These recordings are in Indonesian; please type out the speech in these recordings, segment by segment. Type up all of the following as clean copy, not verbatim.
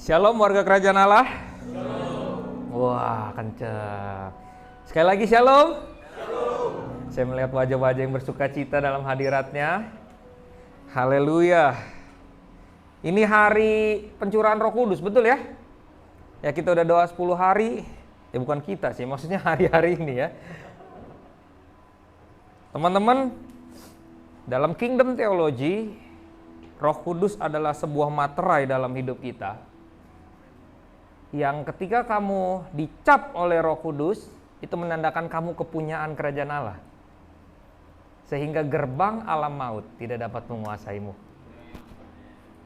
Shalom warga kerajaan Allah. Shalom. Wah, kencang. Sekali lagi shalom. Shalom. Saya melihat wajah-wajah yang bersuka cita dalam hadiratnya. Haleluya. Ini hari pencurahan Roh Kudus, betul ya? Ya, kita udah doa 10 hari. Ya bukan kita sih, maksudnya hari-hari ini ya. Teman-teman, dalam Kingdom Theology, Roh Kudus adalah sebuah materai dalam hidup kita. Yang ketika kamu dicap oleh Roh Kudus, itu menandakan kamu kepunyaan kerajaan Allah. Sehingga gerbang alam maut tidak dapat menguasaimu.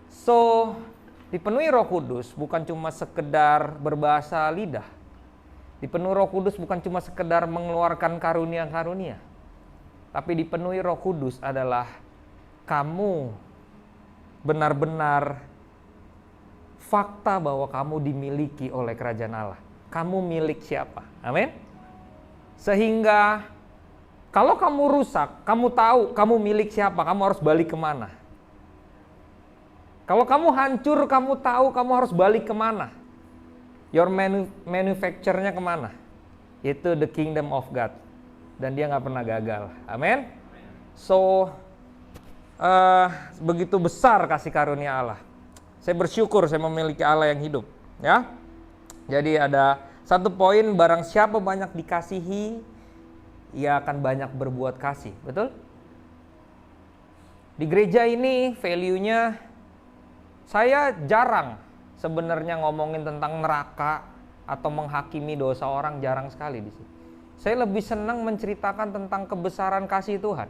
So, dipenuhi Roh Kudus bukan cuma sekedar berbahasa lidah. Dipenuhi Roh Kudus bukan cuma sekedar mengeluarkan karunia-karunia. Tapi dipenuhi Roh Kudus adalah kamu benar-benar fakta bahwa kamu dimiliki oleh kerajaan Allah. Kamu milik siapa? Amin. Sehingga kalau kamu rusak, kamu tahu kamu milik siapa, kamu harus balik kemana. Kalau kamu hancur, kamu tahu kamu harus balik kemana. Your manufacture-nya kemana? Itu the kingdom of God. Dan dia gak pernah gagal. Amin. So, begitu besar kasih karunia Allah. Saya bersyukur saya memiliki Allah yang hidup, ya. Jadi ada satu poin, barang siapa banyak dikasihi, ia akan banyak berbuat kasih, betul? Di gereja ini value-nya, saya jarang sebenarnya ngomongin tentang neraka atau menghakimi dosa orang, jarang sekali di sini. Saya lebih senang menceritakan tentang kebesaran kasih Tuhan.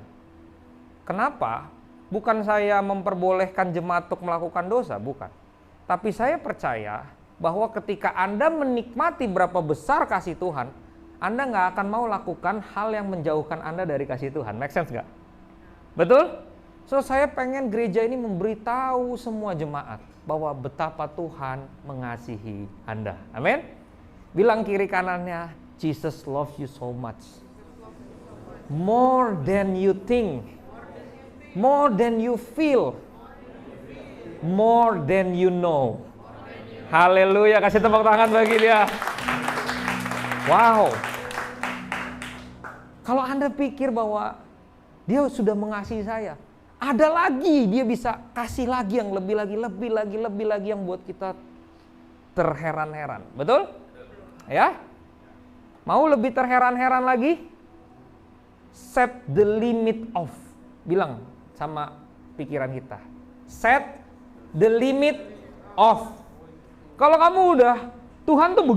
Kenapa? Bukan saya memperbolehkan jemaat untuk melakukan dosa, bukan. Tapi saya percaya bahwa ketika Anda menikmati berapa besar kasih Tuhan, Anda nggak akan mau lakukan hal yang menjauhkan Anda dari kasih Tuhan. Make sense nggak? Betul? So, saya pengen gereja ini memberitahu semua jemaat bahwa betapa Tuhan mengasihi Anda. Amin? Bilang kiri kanannya, Jesus loves you so much. More than you think. More than you feel, more than you know. Haleluya, kasih tepuk tangan bagi dia. Wow. Kalau Anda pikir bahwa dia sudah mengasihi saya, ada lagi dia bisa kasih lagi yang lebih lagi yang buat kita terheran-heran. Betul? Ya? Mau lebih terheran-heran lagi? Set the limit off. Bilang sama pikiran kita, set the limit off. Kalau kamu udah Tuhan tuh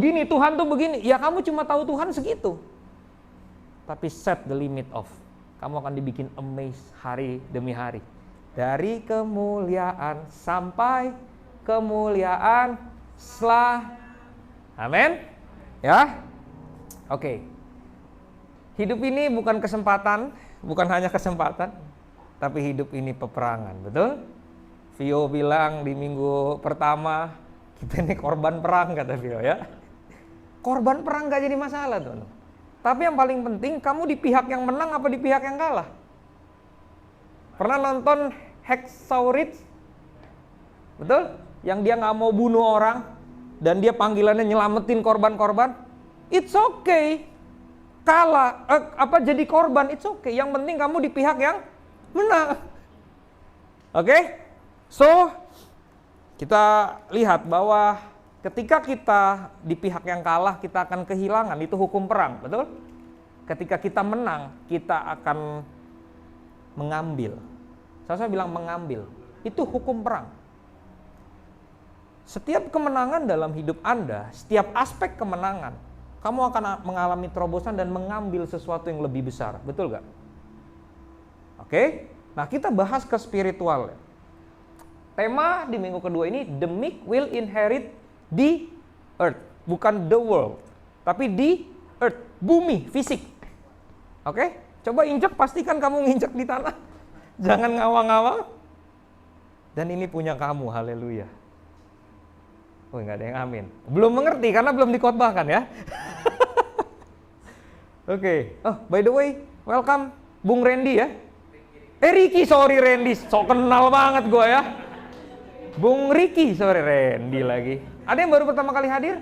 begini, ya kamu cuma tahu Tuhan segitu. Tapi set the limit off, kamu akan dibikin amazed hari demi hari. Dari kemuliaan sampai kemuliaan setelah. Amin. Ya. Oke. Hidup ini bukan kesempatan, bukan hanya kesempatan, tapi hidup ini peperangan, betul? Vio bilang di minggu pertama, kita ini korban perang, kata Vio ya. Korban perang gak jadi masalah tuh. Tapi yang paling penting, kamu di pihak yang menang apa di pihak yang kalah? Pernah nonton Hacksaw Ridge? Betul? Yang dia gak mau bunuh orang, dan dia panggilannya nyelamatin korban-korban. It's okay. Kalah, jadi korban, it's okay. Yang penting kamu di pihak yang menang. Oke? So, kita lihat bahwa ketika kita di pihak yang kalah, kita akan kehilangan, itu hukum perang, betul? Ketika kita menang, kita akan mengambil. Saya bilang mengambil, itu hukum perang. Setiap kemenangan dalam hidup Anda, setiap aspek kemenangan, kamu akan mengalami terobosan dan mengambil sesuatu yang lebih besar, betul gak? Oke, nah kita bahas ke spiritual. Tema di minggu kedua ini, the meek will inherit the earth. Bukan the world, tapi the earth, bumi, fisik. Oke, coba injek, pastikan kamu nginjek di tanah. Jangan ngawang-ngawang. Dan ini punya kamu, haleluya. Oh, nggak ada yang amin. Belum mengerti karena belum dikhotbahkan ya. Oke, oh by the way, welcome Bung Randy ya. Ricky, sorry Randy, so kenal banget gue ya. Bung Ricky, sorry Randy lagi. Ada yang baru pertama kali hadir?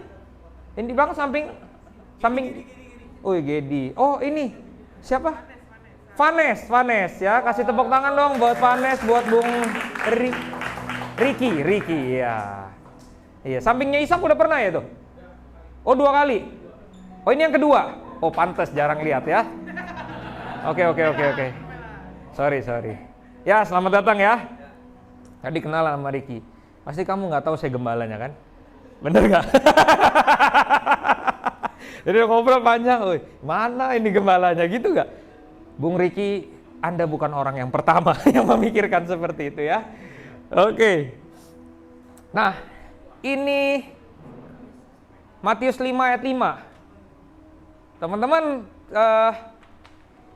Ini di belakang samping. Oh, Gedi. Oh, ini siapa? Vanes ya. Kasih tepuk tangan dong buat Vanes, buat Bung Ricky ya. Iya, sampingnya Isak udah pernah ya tuh? Oh, 2 kali. Oh, ini yang kedua. Oh, pantes jarang lihat ya. Oke. Sorry. Ya, selamat datang ya. Tadi kenalan sama Ricky. Pasti kamu nggak tahu saya gembalanya kan? Bener nggak? Jadi ngobrol panjang, mana ini gembalanya gitu nggak? Bung Ricky, Anda bukan orang yang pertama yang memikirkan seperti itu ya. Oke. Nah, ini Matius 5 ayat 5. Teman-teman,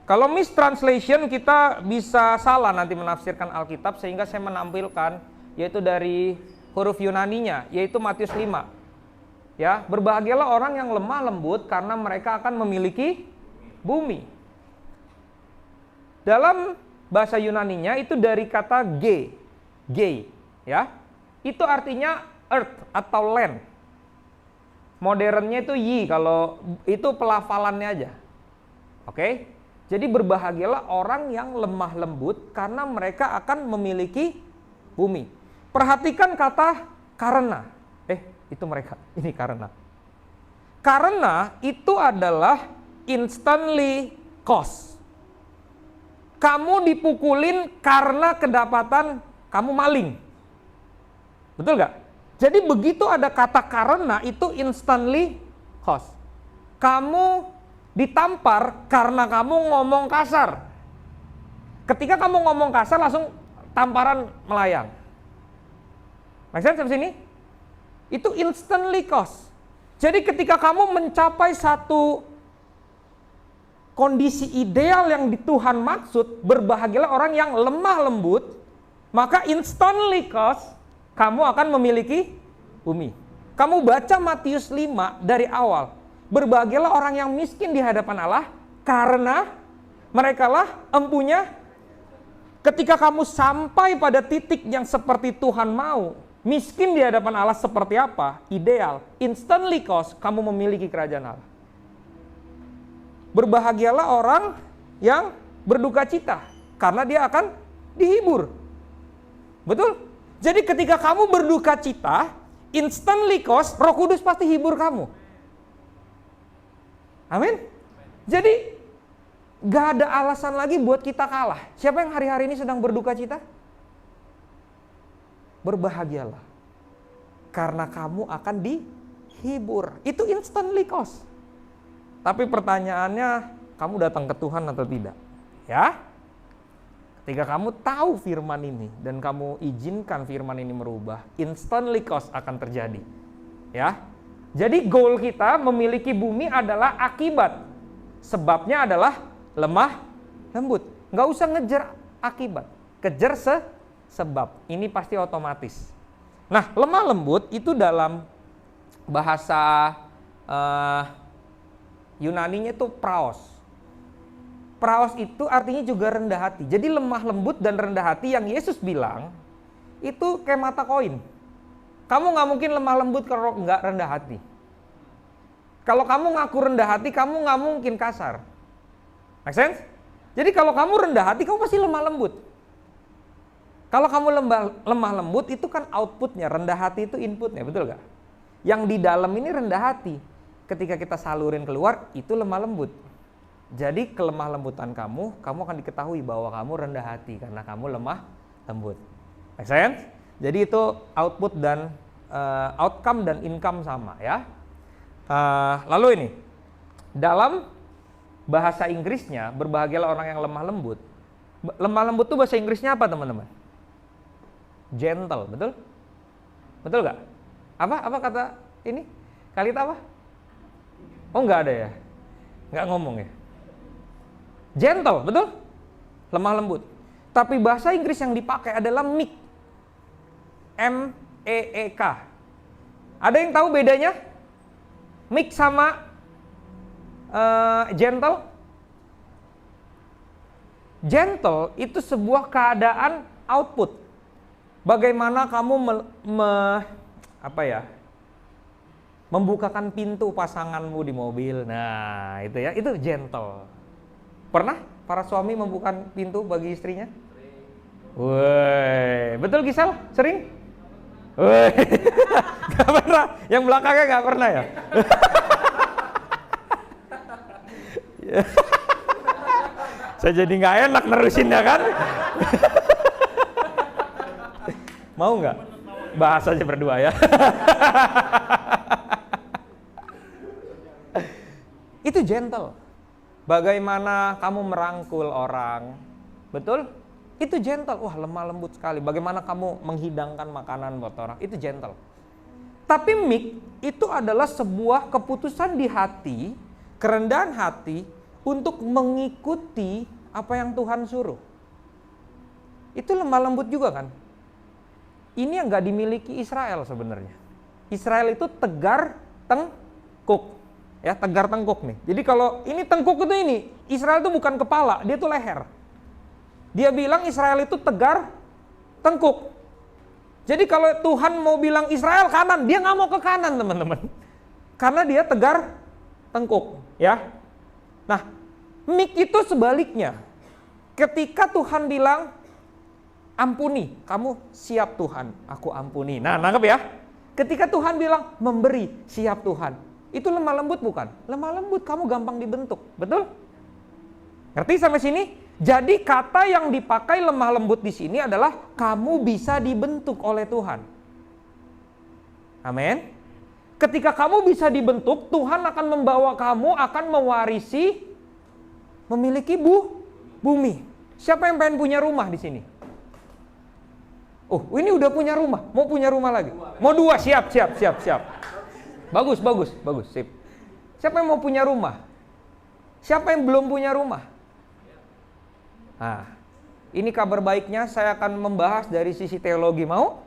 kalau mistranslation kita bisa salah nanti menafsirkan Alkitab, sehingga saya menampilkan yaitu dari huruf Yunaninya, yaitu Matius 5. Ya, berbahagialah orang yang lemah lembut karena mereka akan memiliki bumi. Dalam bahasa Yunaninya itu dari kata ge, ya. Itu artinya earth atau land. Modernnya itu yi, kalau itu pelafalannya aja. Oke? Jadi berbahagialah orang yang lemah lembut karena mereka akan memiliki bumi. Perhatikan kata karena. Itu mereka, ini karena. Karena itu adalah instantly cost. Kamu dipukulin karena kedapatan kamu maling. Betul nggak? Jadi begitu ada kata karena itu instantly cost. Kamu ditampar karena kamu ngomong kasar. Ketika kamu ngomong kasar langsung tamparan melayang. Make sense sampai sini? Itu instantly cost. Jadi ketika kamu mencapai satu kondisi ideal yang di Tuhan maksud, berbahagialah orang yang lemah lembut, maka instantly cost kamu akan memiliki bumi. Kamu baca Matius 5 dari awal. Berbahagialah orang yang miskin di hadapan Allah karena merekalah empunya. Ketika kamu sampai pada titik yang seperti Tuhan mau, miskin di hadapan Allah seperti apa? Ideal. Instantly cost, kamu memiliki kerajaan Allah. Berbahagialah orang yang berduka cita, karena dia akan dihibur. Betul? Jadi ketika kamu berduka cita, instantly cost, Roh Kudus pasti hibur kamu. Amin? Jadi, gak ada alasan lagi buat kita kalah. Siapa yang hari-hari ini sedang berduka cita? Berbahagialah karena kamu akan dihibur. Itu instantly cost. Tapi pertanyaannya, kamu datang ke Tuhan atau tidak? Ya. Ketika kamu tahu firman ini dan kamu izinkan firman ini merubah, instantly cost akan terjadi. Ya. Jadi goal kita memiliki bumi adalah akibat. Sebabnya adalah lemah lembut. Nggak usah ngejar akibat, kejar sebab. Ini pasti otomatis. Nah, lemah lembut itu dalam bahasa Yunaninya itu praos. Praos itu artinya juga rendah hati. Jadi lemah lembut dan rendah hati yang Yesus bilang itu kayak mata koin. Kamu nggak mungkin lemah lembut kalau nggak rendah hati. Kalau kamu ngaku rendah hati, kamu nggak mungkin kasar. Make sense? Jadi kalau kamu rendah hati, kamu pasti lemah lembut. Kalau kamu lemah lembut itu kan outputnya, rendah hati itu inputnya, betul gak? Yang di dalam ini rendah hati. Ketika kita salurin keluar, itu lemah lembut. Jadi kelemah lembutan kamu akan diketahui bahwa kamu rendah hati karena kamu lemah lembut. Make sense? Jadi itu output dan outcome dan income sama ya. Lalu ini, dalam bahasa Inggrisnya, berbahagialah orang yang lemah lembut. Lemah lembut itu bahasa Inggrisnya apa teman-teman? Gentle, betul? Betul gak? Apa kata ini? Kalita apa? Oh nggak ada ya? Nggak ngomong ya? Gentle, betul? Lemah lembut. Tapi bahasa Inggris yang dipakai adalah meek. M-E-E-K. Ada yang tahu bedanya? Meek sama gentle? Gentle itu sebuah keadaan output. Bagaimana kamu membukakan pintu pasanganmu di mobil. Nah, itu ya, itu gentle. Pernah para suami membukakan pintu bagi istrinya? Woi, betul Gisel? Sering? Woi, gak pernah. Yang belakangnya gak pernah ya? Saya jadi gak enak nerusinnya kan? Mau nggak? Bahas aja berdua ya. Itu gentle. Bagaimana kamu merangkul orang, betul? Itu gentle. Wah, lemah lembut sekali. Bagaimana kamu menghidangkan makanan buat orang, itu gentle. Tapi meek itu adalah sebuah keputusan di hati, kerendahan hati untuk mengikuti apa yang Tuhan suruh. Itu lemah lembut juga kan? Ini yang gak dimiliki Israel sebenarnya. Israel itu tegar tengkuk. Ya, tegar tengkuk nih. Jadi kalau ini tengkuk itu ini, Israel itu bukan kepala, dia itu leher. Dia bilang Israel itu tegar tengkuk. Jadi kalau Tuhan mau bilang Israel kanan, dia nggak mau ke kanan teman-teman. Karena dia tegar tengkuk. Ya. Nah, meek itu sebaliknya. Ketika Tuhan bilang, ampuni, kamu siap Tuhan, aku ampuni. Nah, nangkep ya? Ketika Tuhan bilang memberi, siap Tuhan. Itu lemah lembut bukan? Lemah lembut, kamu gampang dibentuk, betul? Ngerti sampai sini? Jadi kata yang dipakai lemah lembut di sini adalah kamu bisa dibentuk oleh Tuhan. Amin. Ketika kamu bisa dibentuk, Tuhan akan membawa kamu akan mewarisi memiliki bumi. Siapa yang pengen punya rumah di sini? Oh, ini udah punya rumah, mau punya rumah lagi? Mau dua, siap. Bagus, sip. Siapa yang mau punya rumah? Siapa yang belum punya rumah? Nah, ini kabar baiknya saya akan membahas dari sisi teologi, mau?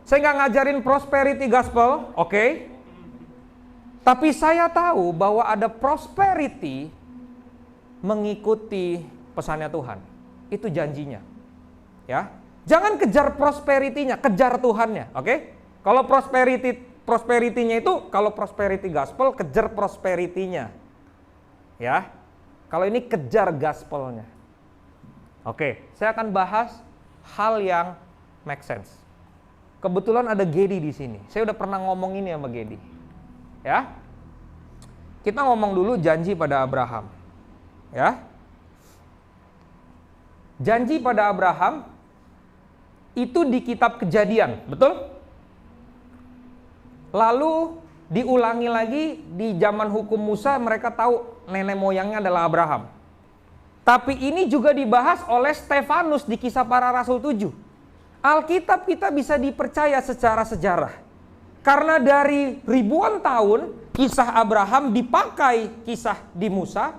Saya nggak ngajarin prosperity gospel, oke? Tapi saya tahu bahwa ada prosperity mengikuti pesannya Tuhan. Itu janjinya. Ya. Jangan kejar prosperity-nya, kejar Tuhannya, oke? Kalau prosperity-nya itu, kalau prosperity gospel, kejar prosperity-nya. Ya. Kalau ini kejar gospel-nya. Oke, saya akan bahas hal yang make sense. Kebetulan ada Gedi di sini. Saya udah pernah ngomong ini sama Gedi. Ya. Kita ngomong dulu janji pada Abraham. Ya. Janji pada Abraham itu di kitab Kejadian, betul? Lalu diulangi lagi di zaman hukum Musa, mereka tahu nenek moyangnya adalah Abraham. Tapi ini juga dibahas oleh Stefanus di Kisah Para Rasul 7. Alkitab kita bisa dipercaya secara sejarah. Karena dari ribuan tahun kisah Abraham dipakai kisah di Musa,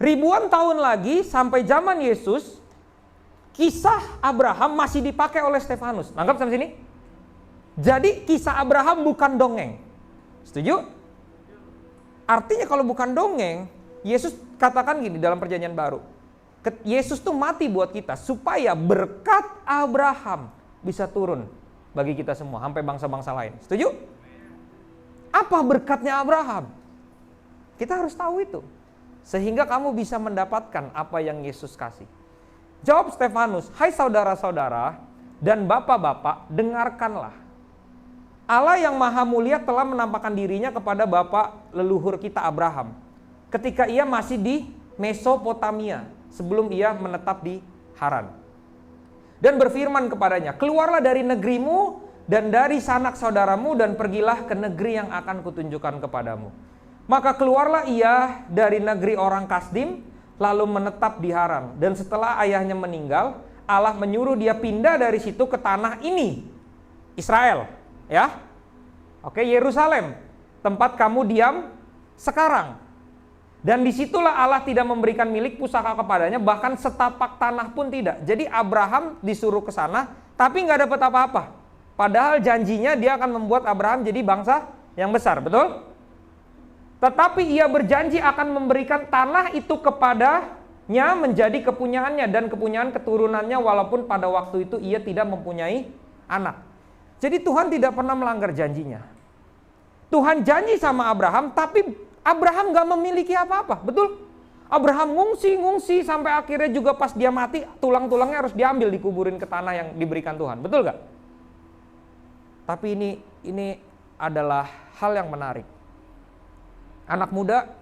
ribuan tahun lagi sampai zaman Yesus, kisah Abraham masih dipakai oleh Stefanus. Nangkap sampai sini? Jadi kisah Abraham bukan dongeng. Setuju? Artinya kalau bukan dongeng, Yesus katakan gini dalam perjanjian baru. Yesus tuh mati buat kita supaya berkat Abraham bisa turun bagi kita semua, sampai bangsa-bangsa lain. Setuju? Apa berkatnya Abraham? Kita harus tahu itu. Sehingga kamu bisa mendapatkan apa yang Yesus kasih. Jawab Stefanus, hai saudara-saudara dan bapak-bapak, dengarkanlah. Allah yang maha mulia telah menampakkan dirinya kepada bapak leluhur kita Abraham. Ketika ia masih di Mesopotamia, sebelum ia menetap di Haran. Dan berfirman kepadanya, keluarlah dari negerimu dan dari sanak saudaramu dan pergilah ke negeri yang akan kutunjukkan kepadamu. Maka keluarlah ia dari negeri orang Kasdim, lalu menetap di Haran. Dan setelah ayahnya meninggal, Allah menyuruh dia pindah dari situ ke tanah ini, Israel, ya. Oke, Yerusalem, tempat kamu diam sekarang. Dan disitulah Allah tidak memberikan milik pusaka kepadanya, bahkan setapak tanah pun tidak. Jadi Abraham disuruh ke sana, tapi nggak dapat apa-apa. Padahal janjinya dia akan membuat Abraham jadi bangsa yang besar, betul? Tetapi ia berjanji akan memberikan tanah itu kepadanya menjadi kepunyaannya dan kepunyaan keturunannya, walaupun pada waktu itu ia tidak mempunyai anak. Jadi Tuhan tidak pernah melanggar janjinya. Tuhan janji sama Abraham, tapi Abraham gak memiliki apa-apa, betul? Abraham ngungsi sampai akhirnya juga pas dia mati, tulang-tulangnya harus diambil, dikuburin ke tanah yang diberikan Tuhan, betul gak? Tapi ini adalah hal yang menarik. Anak muda,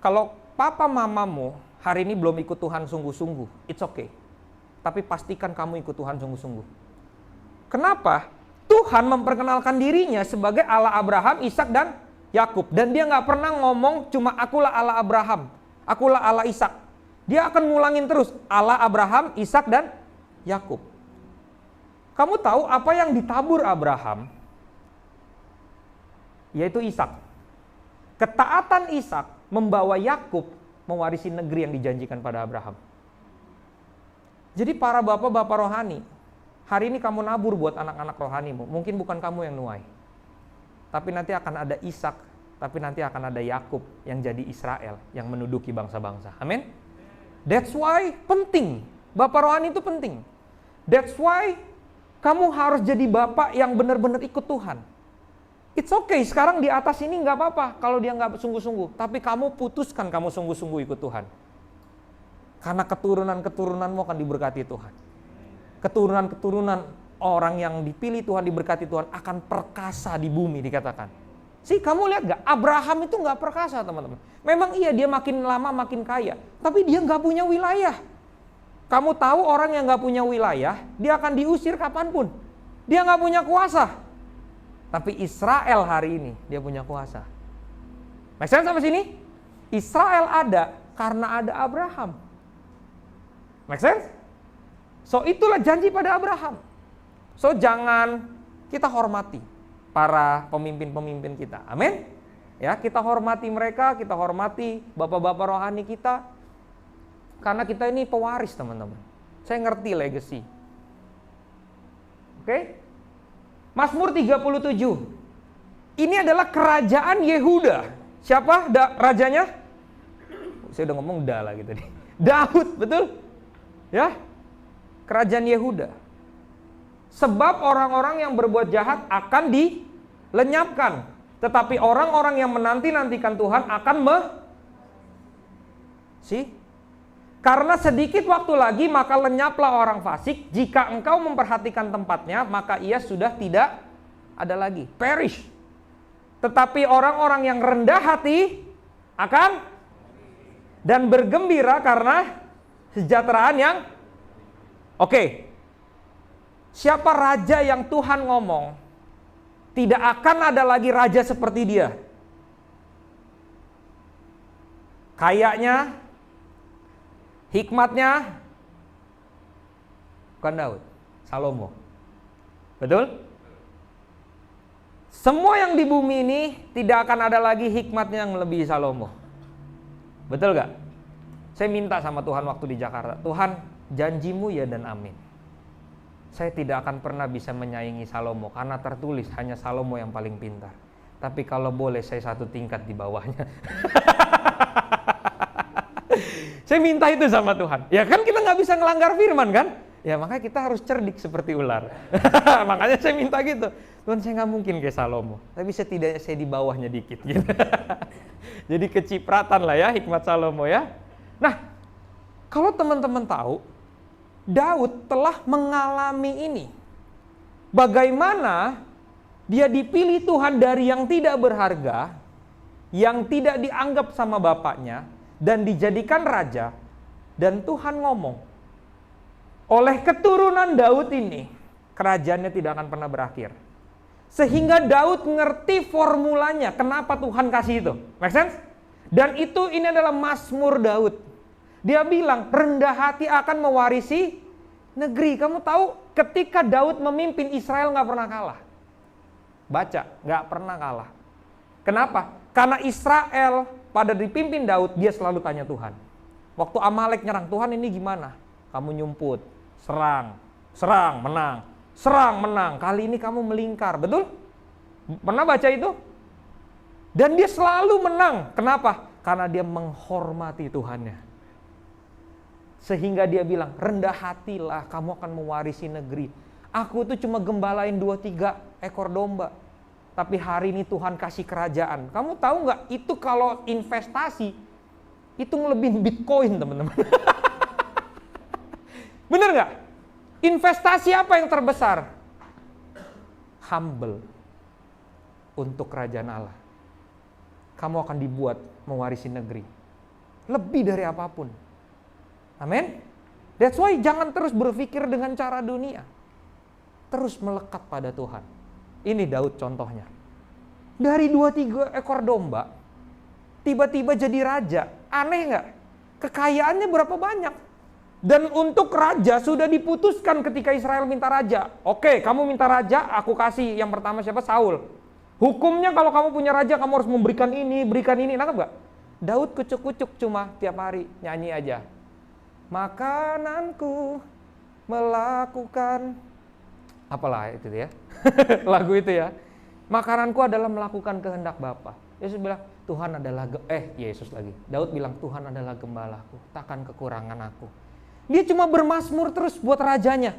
kalau papa mamamu hari ini belum ikut Tuhan sungguh-sungguh, it's okay. Tapi pastikan kamu ikut Tuhan sungguh-sungguh. Kenapa? Tuhan memperkenalkan dirinya sebagai Allah Abraham, Ishak, dan Yakub. Dan dia gak pernah ngomong cuma akulah Allah Abraham, akulah Allah Ishak. Dia akan ngulangin terus, Allah Abraham, Ishak, dan Yakub. Kamu tahu apa yang ditabur Abraham? Yaitu Ishak. Ketaatan Ishak membawa Yakub mewarisi negeri yang dijanjikan pada Abraham. Jadi para bapak-bapak rohani, hari ini kamu nabur buat anak-anak rohanimu. Mungkin bukan kamu yang nuai. Tapi nanti akan ada Ishak, tapi nanti akan ada Yakub yang jadi Israel, yang menduduki bangsa-bangsa. Amin. That's why penting. Bapak rohani itu penting. That's why kamu harus jadi bapak yang benar-benar ikut Tuhan. It's okay, sekarang di atas ini nggak apa-apa kalau dia nggak sungguh-sungguh. Tapi kamu putuskan kamu sungguh-sungguh ikut Tuhan. Karena keturunan-keturunanmu akan diberkati Tuhan. Keturunan-keturunan orang yang dipilih Tuhan, diberkati Tuhan akan perkasa di bumi dikatakan. Kamu lihat gak? Abraham itu gak perkasa teman-teman. Memang iya dia makin lama makin kaya, tapi dia gak punya wilayah. Kamu tahu orang yang gak punya wilayah, dia akan diusir kapanpun. Dia gak punya kuasa. Tapi Israel hari ini dia punya kuasa. Make sense sampai sini? Israel ada karena ada Abraham. Make sense? So itulah janji pada Abraham. So jangan, kita hormati para pemimpin-pemimpin kita. Amin. Ya, kita hormati mereka, kita hormati bapak-bapak rohani kita. Karena kita ini pewaris, teman-teman. Saya ngerti legacy. Oke? Mazmur 37. Ini adalah kerajaan Yehuda. Siapa rajanya? Saya udah ngomong lagi tadi. Daud, betul? Ya. Kerajaan Yehuda. Sebab orang-orang yang berbuat jahat akan dilenyapkan, tetapi orang-orang yang menanti-nantikan Tuhan akan karena sedikit waktu lagi maka lenyaplah orang fasik. Jika engkau memperhatikan tempatnya, maka ia sudah tidak ada lagi. Perish. Tetapi orang-orang yang rendah hati akan dan bergembira karena kesejahteraan yang Oke. Siapa raja yang Tuhan ngomong tidak akan ada lagi raja seperti dia? Kayaknya, hikmatnya bukan Daud, Salomo. Betul? Semua yang di bumi ini tidak akan ada lagi hikmatnya yang melebihi Salomo. Betul gak? Saya minta sama Tuhan waktu di Jakarta, Tuhan, janjimu ya dan amin. Saya tidak akan pernah bisa menyaingi Salomo karena tertulis hanya Salomo yang paling pintar. Tapi kalau boleh saya satu tingkat di bawahnya. Saya minta itu sama Tuhan. Ya kan kita nggak bisa ngelanggar firman kan? Ya makanya kita harus cerdik seperti ular. Makanya saya minta gitu. Tuhan, saya nggak mungkin kayak Salomo. Tapi setidaknya saya di bawahnya dikit gitu. Jadi kecipratan lah ya hikmat Salomo ya. Nah, kalau teman-teman tahu, Daud telah mengalami ini. Bagaimana dia dipilih Tuhan dari yang tidak berharga, yang tidak dianggap sama bapaknya, dan dijadikan raja. Dan Tuhan ngomong, oleh keturunan Daud ini, kerajaannya tidak akan pernah berakhir. Sehingga Daud ngerti formulanya, kenapa Tuhan kasih itu. Make sense? Dan ini adalah Mazmur Daud. Dia bilang, rendah hati akan mewarisi negeri. Kamu tahu ketika Daud memimpin Israel gak pernah kalah. Baca, gak pernah kalah. Kenapa? Karena Israel pada dipimpin Daud, dia selalu tanya Tuhan. Waktu Amalek nyerang, Tuhan ini gimana? Kamu nyumput, serang, menang. Serang, menang. Kali ini kamu melingkar, betul? Pernah baca itu? Dan dia selalu menang. Kenapa? Karena dia menghormati Tuhannya. Sehingga dia bilang, rendah hatilah, kamu akan mewarisi negeri. Aku tuh cuma gembalain 2-3 ekor domba. tapi hari ini Tuhan kasih kerajaan. Kamu tahu nggak, itu kalau investasi, itu ngelebihin Bitcoin, teman-teman. Bener nggak? Investasi apa yang terbesar? Humble untuk kerajaan Allah. Kamu akan dibuat mewarisi negeri. Lebih dari apapun. Amin. That's why jangan terus berpikir dengan cara dunia. Terus melekat pada Tuhan. Ini Daud contohnya. Dari 2-3 ekor domba, tiba-tiba jadi raja. Aneh nggak? Kekayaannya berapa banyak? Dan untuk raja sudah diputuskan ketika Israel minta raja. Oke, kamu minta raja, aku kasih yang pertama siapa? Saul. Hukumnya kalau kamu punya raja, kamu harus memberikan ini, berikan ini. Nangkep nggak? Daud kucuk-kucuk cuma tiap hari nyanyi aja. Makananku melakukan, apalah itu ya, lagu itu ya. Makananku adalah melakukan kehendak Bapa. Yesus bilang, Tuhan adalah, Yesus lagi. Daud bilang, Tuhan adalah gembalaku, takkan kekurangan aku. Dia cuma bermazmur terus buat rajanya.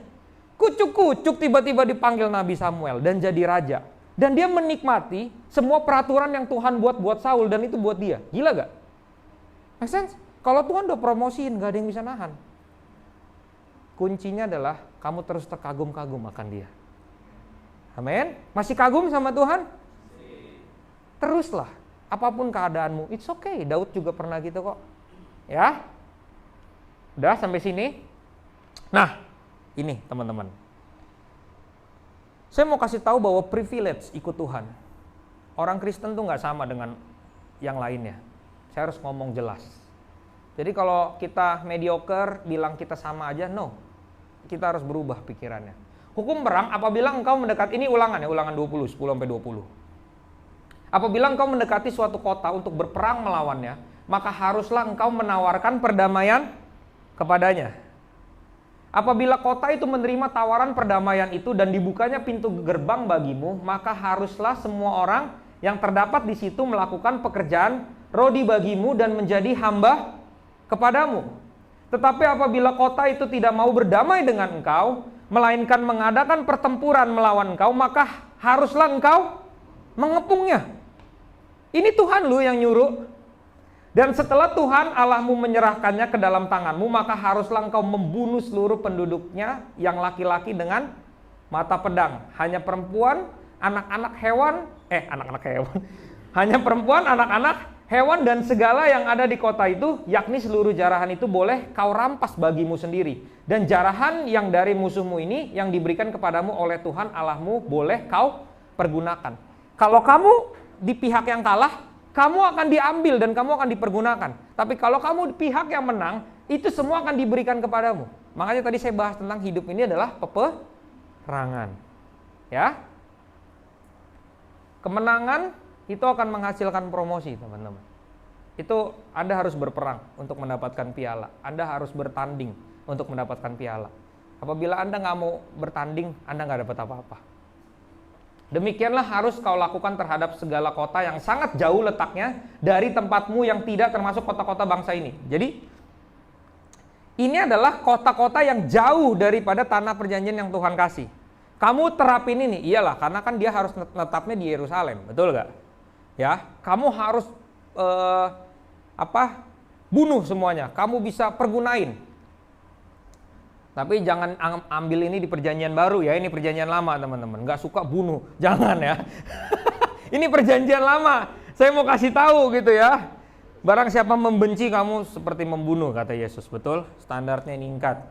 Kucuk-kucuk tiba-tiba dipanggil Nabi Samuel dan jadi raja. Dan dia menikmati semua peraturan yang Tuhan buat Saul, dan itu buat dia. Gila gak? Make sense? Kalau Tuhan udah promosiin, gak ada yang bisa nahan. Kuncinya adalah kamu terus terkagum-kagum akan dia. Amin. Masih kagum sama Tuhan? Teruslah. Apapun keadaanmu, it's okay. Daud juga pernah gitu kok. Ya. Udah sampai sini. Nah, ini teman-teman. Saya mau kasih tahu bahwa privilege ikut Tuhan. Orang Kristen tuh nggak sama dengan yang lainnya. Saya harus ngomong jelas. Jadi kalau kita mediocre, bilang kita sama aja, no. Kita harus berubah pikirannya. Hukum perang, apabila engkau mendekati, ini ulangan ya, ulangan 20, 10-20. Apabila engkau mendekati suatu kota untuk berperang melawannya, maka haruslah engkau menawarkan perdamaian kepadanya. Apabila kota itu menerima tawaran perdamaian itu dan dibukanya pintu gerbang bagimu, maka haruslah semua orang yang terdapat di situ melakukan pekerjaan rodi bagimu dan menjadi hamba kepadamu. Tetapi apabila kota itu tidak mau berdamai dengan engkau, melainkan mengadakan pertempuran melawan engkau, maka haruslah engkau mengepungnya. Ini Tuhan lu yang nyuruh. Dan setelah Tuhan Allahmu menyerahkannya ke dalam tanganmu, maka haruslah engkau membunuh seluruh penduduknya yang laki-laki dengan mata pedang. Hanya perempuan, anak-anak hewan, hanya perempuan, anak-anak, hewan dan segala yang ada di kota itu, yakni seluruh jarahan itu boleh kau rampas bagimu sendiri. Dan jarahan yang dari musuhmu ini yang diberikan kepadamu oleh Tuhan Allahmu boleh kau pergunakan. Kalau kamu di pihak yang kalah, kamu akan diambil dan kamu akan dipergunakan. Tapi kalau kamu di pihak yang menang, itu semua akan diberikan kepadamu. Makanya tadi saya bahas tentang hidup ini adalah peperangan. Ya. Kemenangan itu akan menghasilkan promosi, teman-teman. Itu Anda harus berperang untuk mendapatkan piala. Anda harus bertanding untuk mendapatkan piala. Apabila Anda nggak mau bertanding, Anda nggak dapat apa-apa. Demikianlah harus kau lakukan terhadap segala kota yang sangat jauh letaknya dari tempatmu yang tidak termasuk kota-kota bangsa ini. Jadi, ini adalah kota-kota yang jauh daripada tanah perjanjian yang Tuhan kasih. Kamu terapin ini, iyalah, karena kan dia harus netapnya di Yerusalem, betul gak? Ya, kamu harus bunuh semuanya. Kamu bisa pergunain. Tapi jangan ambil ini di perjanjian baru ya, ini perjanjian lama teman-teman. Nggak suka bunuh, jangan ya. Ini perjanjian lama. Saya mau kasih tahu gitu ya. Barang siapa membenci kamu seperti membunuh, kata Yesus, betul? Standarnya meningkat.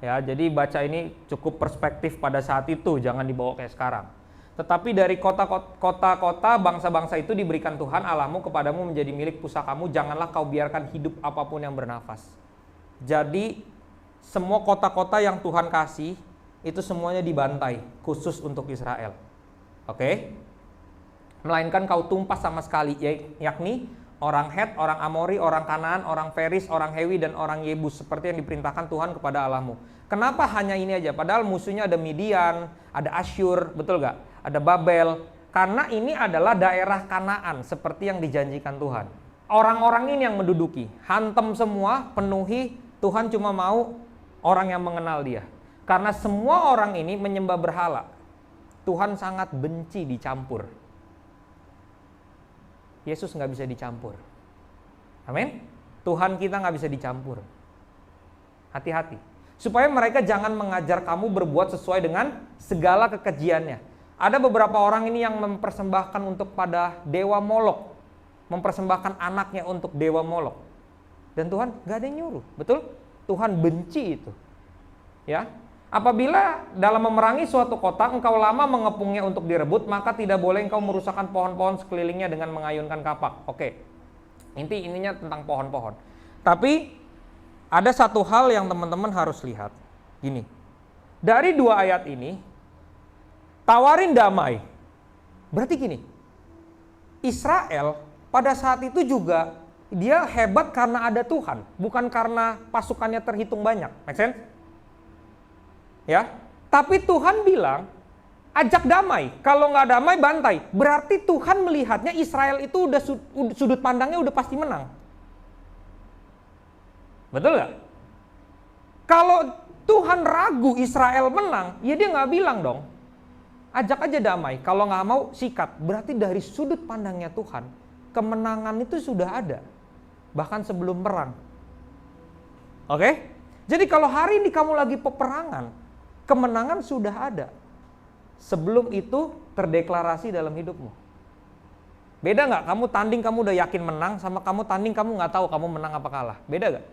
Ya, jadi baca ini cukup perspektif pada saat itu, jangan dibawa kayak sekarang. Tetapi dari kota-kota, bangsa-bangsa itu diberikan Tuhan Allahmu kepadamu menjadi milik pusakamu. Janganlah kau biarkan hidup apapun yang bernafas. Jadi semua kota-kota yang Tuhan kasih itu semuanya dibantai khusus untuk Israel. Oke? Melainkan kau tumpas sama sekali, yakni orang Het, orang Amori, orang Kanaan, orang Feris, orang Hewi dan orang Yebus seperti yang diperintahkan Tuhan kepada Allahmu. Kenapa hanya ini aja? Padahal musuhnya ada Midian, ada Asyur, betul gak? Ada Babel. Karena ini adalah daerah Kanaan seperti yang dijanjikan Tuhan. Orang-orang ini yang menduduki, hantam semua, penuhi. Tuhan cuma mau orang yang mengenal dia. Karena semua orang ini menyembah berhala. Tuhan sangat benci dicampur. Yesus nggak bisa dicampur. Amin. Tuhan kita nggak bisa dicampur. Hati-hati. Supaya mereka jangan mengajar kamu berbuat sesuai dengan segala kekejiannya. Ada beberapa orang ini yang mempersembahkan untuk pada dewa Molok. Mempersembahkan anaknya untuk dewa Molok. Dan Tuhan nggak ada yang nyuruh. Betul? Tuhan benci itu. Ya. Apabila dalam memerangi suatu kota engkau lama mengepungnya untuk direbut, maka tidak boleh engkau merusakkan pohon-pohon sekelilingnya dengan mengayunkan kapak. Oke. Intinya tentang pohon-pohon. Tapi ada satu hal yang teman-teman harus lihat. Gini. Dari 2 ayat ini tawarin damai. Berarti gini. Israel pada saat itu juga dia hebat karena ada Tuhan, bukan karena pasukannya terhitung banyak. Make sense? Ya, tapi Tuhan bilang ajak damai. Kalau nggak damai bantai. Berarti Tuhan melihatnya Israel itu udah sudut pandangnya udah pasti menang. Betul nggak? Kalau Tuhan ragu Israel menang, ya dia nggak bilang dong. Ajak aja damai. Kalau nggak mau sikat. Berarti dari sudut pandangnya Tuhan, kemenangan itu sudah ada. Bahkan sebelum perang. Oke? Jadi kalau hari ini kamu lagi peperangan, kemenangan sudah ada. Sebelum itu terdeklarasi dalam hidupmu. Beda nggak? Kamu tanding kamu udah yakin menang, sama kamu tanding kamu nggak tahu kamu menang apa kalah. Beda nggak?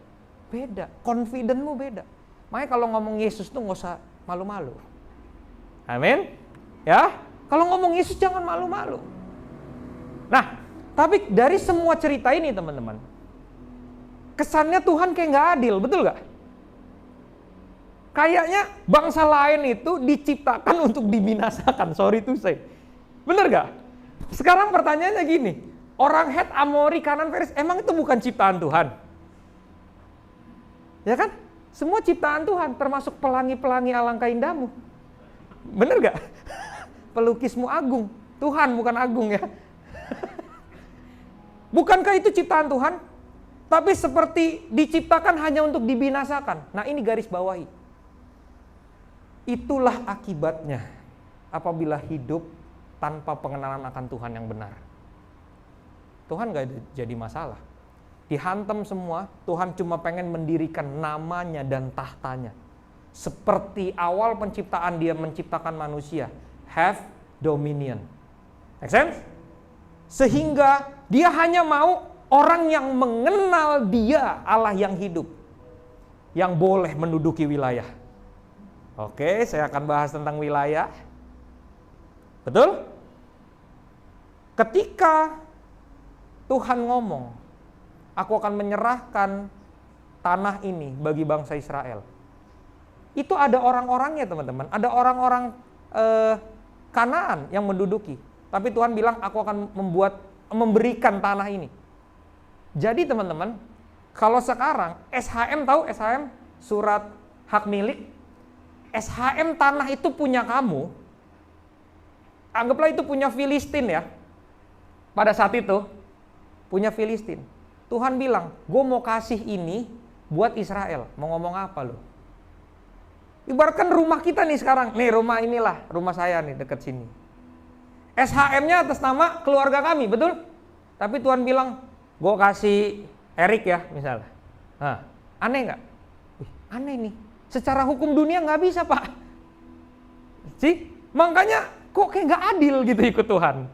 Beda. Confidentmu beda. Makanya kalau ngomong Yesus tuh nggak usah malu-malu. Amin. Ya. Kalau ngomong Yesus jangan malu-malu. Nah, tapi dari semua cerita ini teman-teman, kesannya Tuhan kayak nggak adil, betul nggak? Kayaknya bangsa lain itu diciptakan untuk dibinasakan. Sorry to say. Bener gak? Sekarang pertanyaannya gini. Orang Het, Amori, Kanan, Feris, emang itu bukan ciptaan Tuhan? Ya kan? Semua ciptaan Tuhan, termasuk pelangi-pelangi alangkah indahmu. Bener gak? Pelukismu agung. Tuhan bukan agung ya. Bukankah itu ciptaan Tuhan? Tapi seperti diciptakan hanya untuk dibinasakan. Nah ini garis bawahi. Itulah akibatnya apabila hidup tanpa pengenalan akan Tuhan yang benar. Tuhan gak jadi masalah. Dihantam semua, Tuhan cuma pengen mendirikan namanya dan tahtanya. Seperti awal penciptaan dia menciptakan manusia. Have dominion. Make sense? Sehingga dia hanya mau orang yang mengenal dia Allah yang hidup. Yang boleh menduduki wilayah. Oke, saya akan bahas tentang wilayah. Betul? Ketika Tuhan ngomong, aku akan menyerahkan tanah ini bagi bangsa Israel. Itu ada orang-orangnya teman-teman. Ada orang-orang Kanaan yang menduduki. Tapi Tuhan bilang, aku akan memberikan tanah ini. Jadi teman-teman, kalau sekarang SHM tahu SHM? Surat hak milik. SHM tanah itu punya kamu, anggaplah itu punya Filistin ya. Pada saat itu, punya Filistin. Tuhan bilang, gue mau kasih ini buat Israel. Mau ngomong apa lo? Ibaratkan rumah kita nih sekarang. Nih rumah inilah, rumah saya nih dekat sini. SHM-nya atas nama keluarga kami, betul? Tapi Tuhan bilang, gue kasih Erik ya misalnya. Nah, aneh nggak? Aneh nih. Secara hukum dunia nggak bisa pak. Makanya kok kayak nggak adil gitu ikut Tuhan.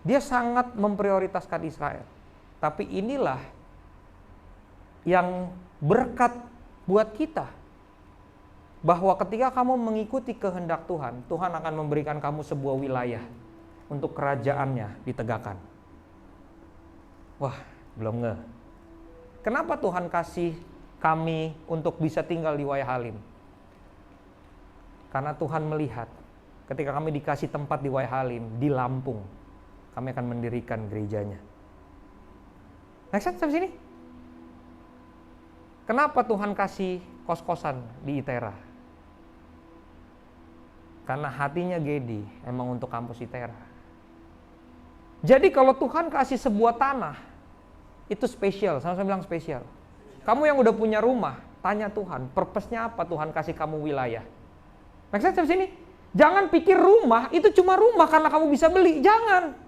Dia sangat memprioritaskan Israel. Tapi inilah yang berkat buat kita. Bahwa ketika kamu mengikuti kehendak Tuhan, Tuhan akan memberikan kamu sebuah wilayah untuk kerajaannya ditegakkan. Wah, belum nge. Kenapa Tuhan kasih kami untuk bisa tinggal di Waihalim? Karena Tuhan melihat ketika kami dikasih tempat di Waihalim, di Lampung, kami akan mendirikan gerejanya. Next sampai sini. Kenapa Tuhan kasih kos-kosan di ITERA? Karena hatinya Gedi emang untuk kampus ITERA. Jadi kalau Tuhan kasih sebuah tanah, itu spesial, sama-sama bilang spesial. Kamu yang udah punya rumah, tanya Tuhan, purpose-nya apa Tuhan kasih kamu wilayah? Make sense sampai sini? Jangan pikir rumah itu cuma rumah karena kamu bisa beli, jangan.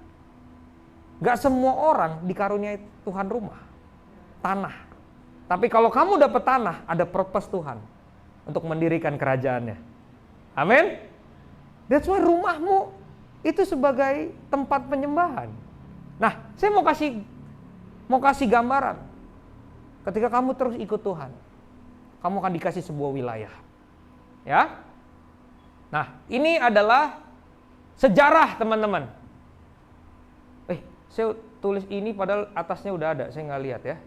Gak semua orang dikaruniai Tuhan rumah, tanah. Tapi kalau kamu dapat tanah, ada purpose Tuhan untuk mendirikan kerajaannya. Amin. That's why rumahmu itu sebagai tempat penyembahan. Nah, saya mau kasih gambaran. Ketika kamu terus ikut Tuhan, kamu akan dikasih sebuah wilayah. Ya. Nah, ini adalah sejarah, teman-teman. Saya tulis ini padahal atasnya udah ada, saya nggak lihat ya.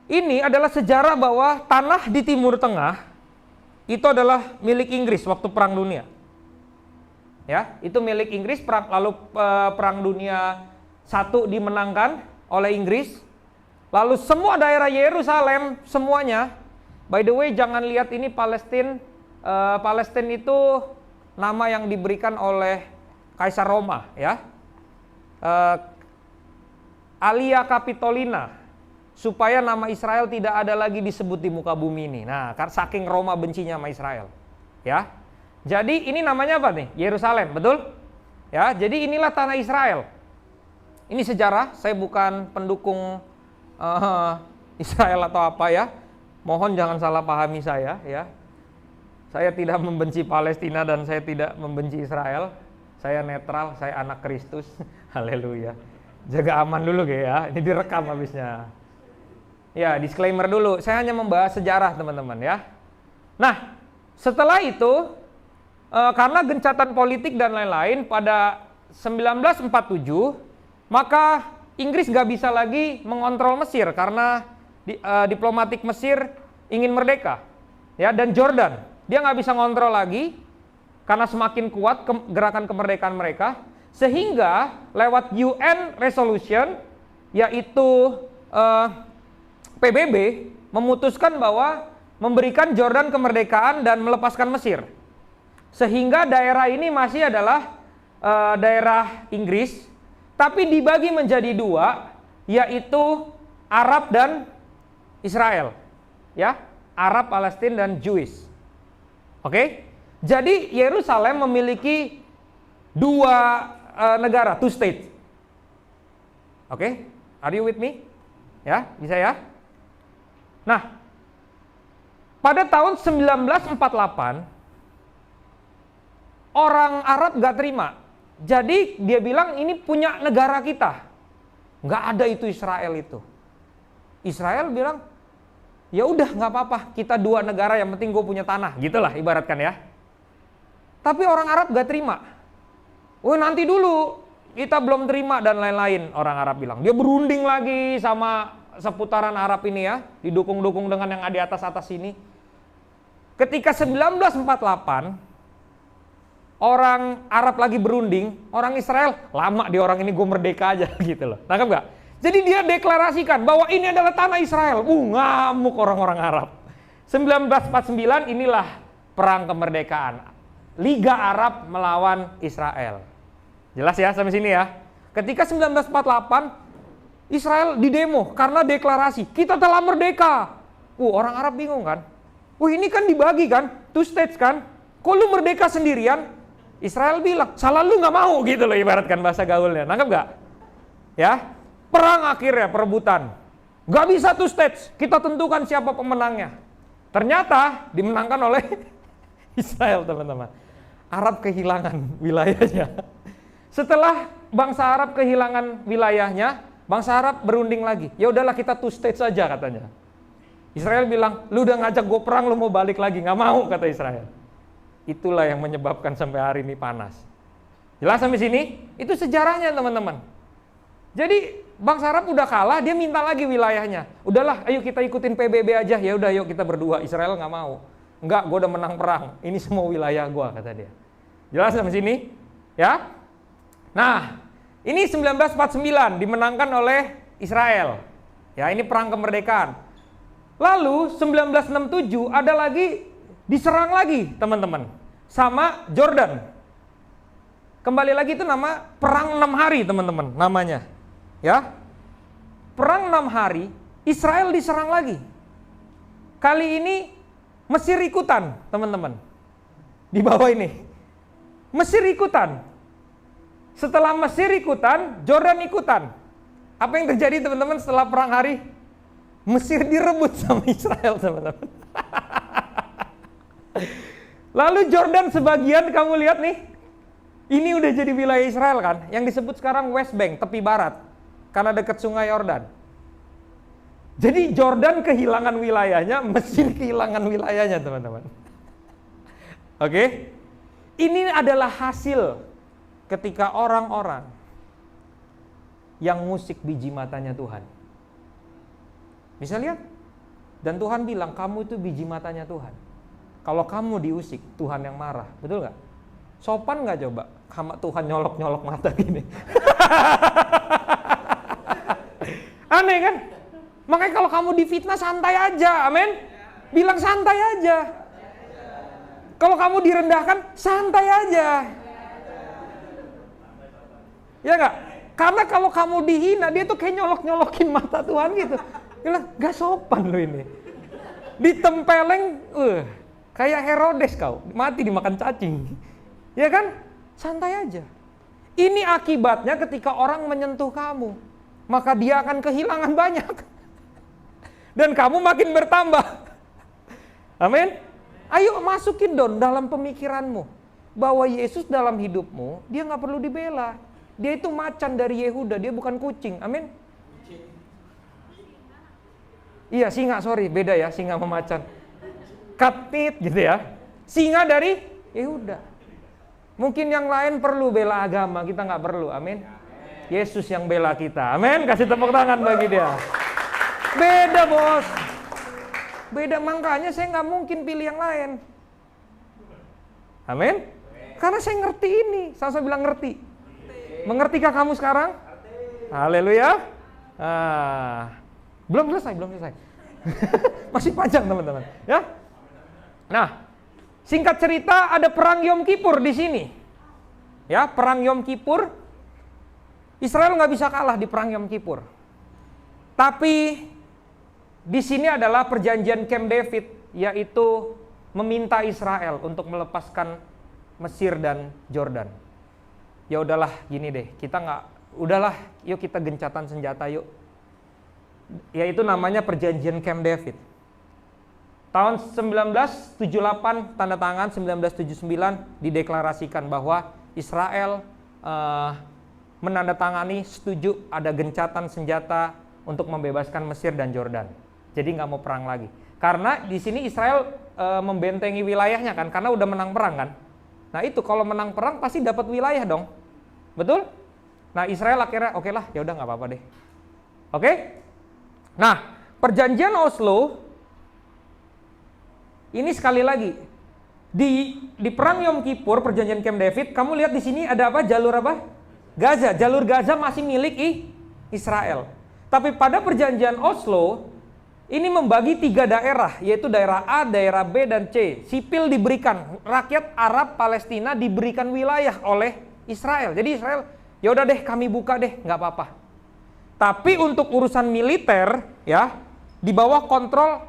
Ini adalah sejarah bahwa tanah di Timur Tengah itu adalah milik Inggris waktu Perang Dunia. Ya, itu milik Inggris, lalu Perang Dunia I dimenangkan oleh Inggris. Lalu semua daerah Yerusalem semuanya, by the way jangan lihat ini Palestina. Palestina itu nama yang diberikan oleh Kaisar Roma, ya. Alia Capitolina, supaya nama Israel tidak ada lagi disebut di muka bumi ini. Nah, saking Roma bencinya sama Israel, ya. Jadi ini namanya apa nih? Yerusalem, betul? Ya, jadi inilah tanah Israel. Ini sejarah, saya bukan pendukung Israel atau apa ya. Mohon jangan salah pahami saya, ya. Saya tidak membenci Palestina dan saya tidak membenci Israel. Saya netral, saya anak Kristus. Haleluya. Jaga aman dulu ya. Ini direkam habisnya. Ya, disclaimer dulu. Saya hanya membahas sejarah, teman-teman ya. Nah, setelah itu karena gencatan politik dan lain-lain pada 1947, maka Inggris gak bisa lagi mengontrol Mesir karena diplomatik Mesir ingin merdeka. Ya, dan Jordan, dia nggak bisa ngontrol lagi karena semakin kuat gerakan kemerdekaan mereka, sehingga lewat UN Resolution, yaitu PBB, memutuskan bahwa memberikan Jordan kemerdekaan dan melepaskan Mesir. Sehingga daerah ini masih adalah daerah Inggris, tapi dibagi menjadi dua, yaitu Arab dan Israel. Ya, Arab, Palestina, dan Jewish. Oke? Jadi Yerusalem memiliki dua negara, two states. Oke? Are you with me? Ya, bisa ya? Nah, pada tahun 1948 orang Arab gak terima. Jadi dia bilang ini punya negara kita. Gak ada itu Israel itu. Israel bilang, ya udah nggak apa-apa, kita dua negara, yang penting gue punya tanah, gitulah ibaratkan ya. Tapi orang Arab gak terima. Oh nanti dulu, kita belum terima dan lain-lain, orang Arab bilang. Dia berunding lagi sama seputaran Arab ini ya, didukung-dukung dengan yang di atas-atas ini. Ketika 1948 orang Arab lagi berunding, orang Israel lama di orang ini gue merdeka aja gitu loh. Tangkap gak? Jadi dia deklarasikan bahwa ini adalah tanah Israel. Ngamuk orang-orang Arab. 1949 inilah perang kemerdekaan. Liga Arab melawan Israel. Jelas ya sampai sini ya. Ketika 1948 Israel didemo karena deklarasi kita telah merdeka. Orang Arab bingung kan? Ini kan dibagi kan? Two states kan? Kok lu merdeka sendirian? Israel bilang, salah lu nggak mau gitu loh ibaratkan bahasa gaulnya. Nangkep gak? Ya. Perang akhirnya, perebutan. Gak bisa two states, kita tentukan siapa pemenangnya. Ternyata dimenangkan oleh Israel, teman-teman. Arab kehilangan wilayahnya. Setelah bangsa Arab kehilangan wilayahnya, bangsa Arab berunding lagi. Ya udahlah kita two states saja katanya. Israel bilang, lu udah ngajak gue perang, lu mau balik lagi? Nggak mau, kata Israel. Itulah yang menyebabkan sampai hari ini panas. Jelas sampai sini? Itu sejarahnya, teman-teman. Jadi bangsa Arab udah kalah, dia minta lagi wilayahnya. Udahlah, ayo kita ikutin PBB aja. Ya udah, yuk kita berdua. Israel nggak mau. Enggak, gue udah menang perang. Ini semua wilayah gue, kata dia. Jelas sampai sini? Ya. Nah, ini 1949 dimenangkan oleh Israel. Ya, ini perang kemerdekaan. Lalu 1967 ada lagi diserang lagi, teman-teman, sama Jordan. Kembali lagi itu nama perang 6 hari, teman-teman, namanya. Ya. Perang 6 hari, Israel diserang lagi. Kali ini Mesir ikutan, teman-teman. Di bawah ini. Mesir ikutan. Setelah Mesir ikutan, Jordan ikutan. Apa yang terjadi teman-teman setelah perang hari? Mesir direbut sama Israel, teman-teman. Lalu Jordan sebagian, kamu lihat nih, ini udah jadi wilayah Israel kan, yang disebut sekarang West Bank, tepi barat, karena dekat sungai Yordan. Jadi Jordan kehilangan wilayahnya, Mesir kehilangan wilayahnya, teman-teman. Oke? Ini adalah hasil ketika orang-orang yang ngusik biji matanya Tuhan. Bisa lihat? Dan Tuhan bilang, kamu itu biji matanya Tuhan. Kalau kamu diusik, Tuhan yang marah. Betul nggak? Sopan nggak coba? Sama Tuhan nyolok-nyolok mata gini. Aneh kan? Makanya kalau kamu difitnah santai aja, amin. Bilang santai aja. Kalau kamu direndahkan, santai aja. Ya nggak? Karena kalau kamu dihina, dia tuh kayak nyolok-nyolokin mata Tuhan gitu. Bilang, gak sopan lo ini. Ditempeleng, kayak Herodes kau, mati dimakan cacing. Ya kan? Santai aja. Ini akibatnya ketika orang menyentuh kamu, maka dia akan kehilangan banyak. Dan kamu makin bertambah. Amin. Ayo masukin dong dalam pemikiranmu bahwa Yesus dalam hidupmu, dia gak perlu dibela. Dia itu macan dari Yehuda, dia bukan kucing. Amin. Iya, singa, sorry, beda ya, singa sama macan. Katnit gitu ya. Singa dari Yehuda. Mungkin yang lain perlu bela agama, kita nggak perlu, amin. Yesus yang bela kita, amin. Kasih tepuk tangan bagi dia. Beda bos. Beda, makanya saya nggak mungkin pilih yang lain. Amin. Karena saya ngerti ini, sama-sama bilang ngerti. Mengertikah kamu sekarang? Haleluya. Belum selesai. Masih panjang teman-teman, ya. Nah, singkat cerita ada perang Yom Kippur di sini. Ya, perang Yom Kippur. Israel nggak bisa kalah di perang Yom Kippur. Tapi di sini adalah perjanjian Camp David, yaitu meminta Israel untuk melepaskan Mesir dan Jordan. Ya udahlah, gini deh, yuk kita gencatan senjata yuk. Yaitu namanya perjanjian Camp David. Tahun 1978 tanda tangan, 1979 dideklarasikan bahwa Israel menandatangani setuju ada gencatan senjata untuk membebaskan Mesir dan Jordan. Jadi nggak mau perang lagi. Karena di sini Israel membentengi wilayahnya kan, karena udah menang perang kan. Nah itu kalau menang perang pasti dapat wilayah dong, betul? Nah Israel akhirnya oke lah, ya udah nggak apa-apa deh. Oke? Nah, perjanjian Oslo ini sekali lagi di perang Yom Kippur, perjanjian Camp David, kamu lihat di sini ada apa? Jalur apa? Gaza. Jalur Gaza masih milik Israel. Tapi pada perjanjian Oslo ini membagi 3 daerah, yaitu daerah A, daerah B, dan C. Sipil diberikan, rakyat Arab Palestina diberikan wilayah oleh Israel. Jadi Israel, ya udah deh kami buka deh, nggak apa-apa. Tapi untuk urusan militer, ya, di bawah kontrol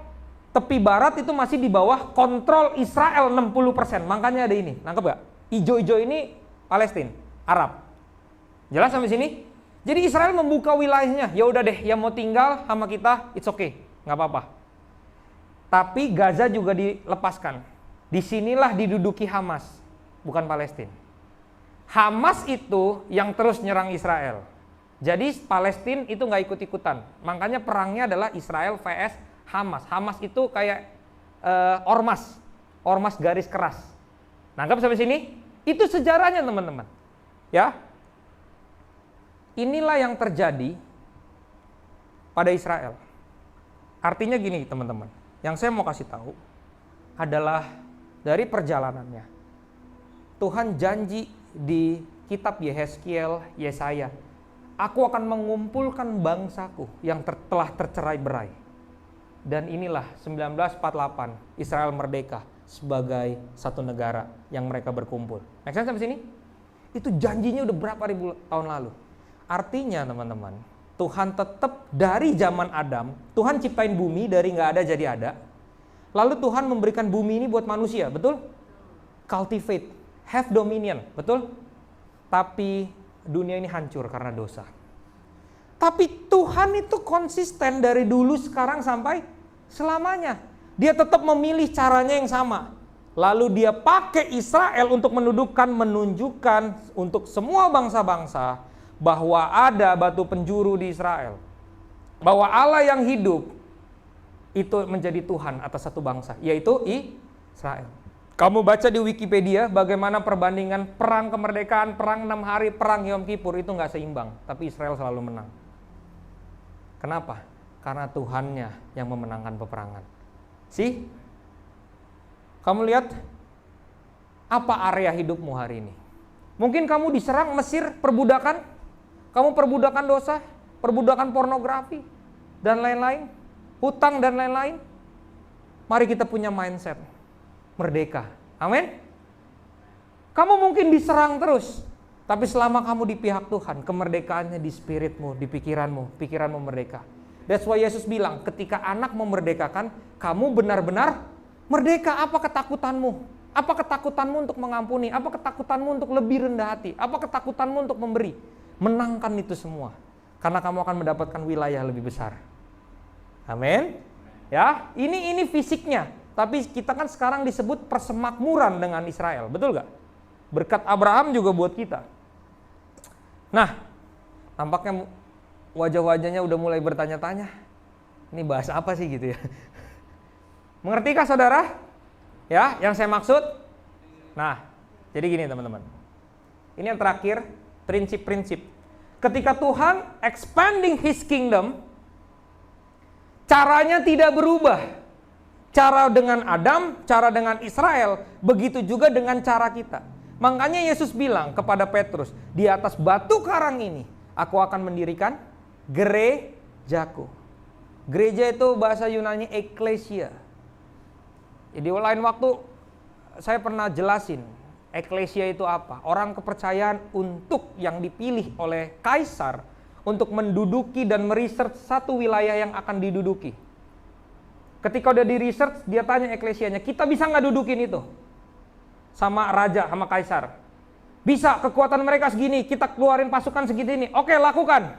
tepi barat itu masih di bawah kontrol Israel 60%. Makanya ada ini, nangkep gak? Ijo-ijo ini Palestina, Arab. Jelas sampai sini? Jadi Israel membuka wilayahnya, ya udah deh, yang mau tinggal sama kita, it's okay, nggak apa-apa. Tapi Gaza juga dilepaskan. Disinilah diduduki Hamas, bukan Palestina. Hamas itu yang terus nyerang Israel. Jadi Palestina itu nggak ikut-ikutan. Makanya perangnya adalah Israel vs Hamas. Hamas itu kayak ormas garis keras. Nangkap sampai sini? Itu sejarahnya teman-teman. Ya, inilah yang terjadi pada Israel. Artinya gini teman-teman. Yang saya mau kasih tahu adalah dari perjalanannya. Tuhan janji di kitab Yehezkiel, Yesaya, aku akan mengumpulkan bangsaku yang telah tercerai-berai. Dan inilah 1948 Israel merdeka sebagai satu negara yang mereka berkumpul. Make sense sampai sini? Itu janjinya udah berapa ribu tahun lalu. Artinya teman-teman, Tuhan tetap dari zaman Adam, Tuhan ciptain bumi dari nggak ada jadi ada. Lalu Tuhan memberikan bumi ini buat manusia, betul? Cultivate, have dominion, betul? Tapi dunia ini hancur karena dosa. Tapi Tuhan itu konsisten dari dulu, sekarang, sampai selamanya. Dia tetap memilih caranya yang sama. Lalu dia pakai Israel untuk menunjukkan untuk semua bangsa-bangsa bahwa ada batu penjuru di Israel. Bahwa Allah yang hidup itu menjadi Tuhan atas satu bangsa, yaitu Israel. Kamu baca di Wikipedia bagaimana perbandingan perang kemerdekaan, perang 6 hari, perang Yom Kippur, itu nggak seimbang. Tapi Israel selalu menang. Kenapa? Karena Tuhannya yang memenangkan peperangan. Kamu lihat apa area hidupmu hari ini? Mungkin kamu diserang Mesir, perbudakan. Kamu perbudakan dosa, perbudakan pornografi, dan lain-lain. Hutang dan lain-lain. Mari kita punya mindset merdeka. Amin. Kamu mungkin diserang terus, tapi selama kamu di pihak Tuhan, kemerdekaannya di spiritmu, di pikiranmu merdeka. That's why Yesus bilang, ketika anak memerdekakan, kamu benar-benar merdeka. Apa ketakutanmu? Apa ketakutanmu untuk mengampuni? Apa ketakutanmu untuk lebih rendah hati? Apa ketakutanmu untuk memberi? Menangkan itu semua. Karena kamu akan mendapatkan wilayah lebih besar. Amin. Ya, ini fisiknya. Tapi kita kan sekarang disebut persemakmuran dengan Israel. Betul gak? Berkat Abraham juga buat kita. Nah, tampaknya wajah-wajahnya udah mulai bertanya-tanya. Ini bahas apa sih gitu ya? Mengertikah saudara? Ya, yang saya maksud? Nah, jadi gini teman-teman. Ini yang terakhir, prinsip-prinsip. Ketika Tuhan expanding His kingdom, caranya tidak berubah. Cara dengan Adam, cara dengan Israel, begitu juga dengan cara kita. Makanya Yesus bilang kepada Petrus, di atas batu karang ini, aku akan mendirikan gerejaku. Gereja itu bahasa Yunani eklesia. Jadi lain waktu saya pernah jelasin, eklesia itu apa? Orang kepercayaan untuk yang dipilih oleh kaisar untuk menduduki dan meresearch satu wilayah yang akan diduduki. Ketika udah di research, dia tanya eklesianya, kita bisa nggak dudukin itu? Sama raja, sama kaisar. Bisa, kekuatan mereka segini, kita keluarin pasukan segini, oke lakukan.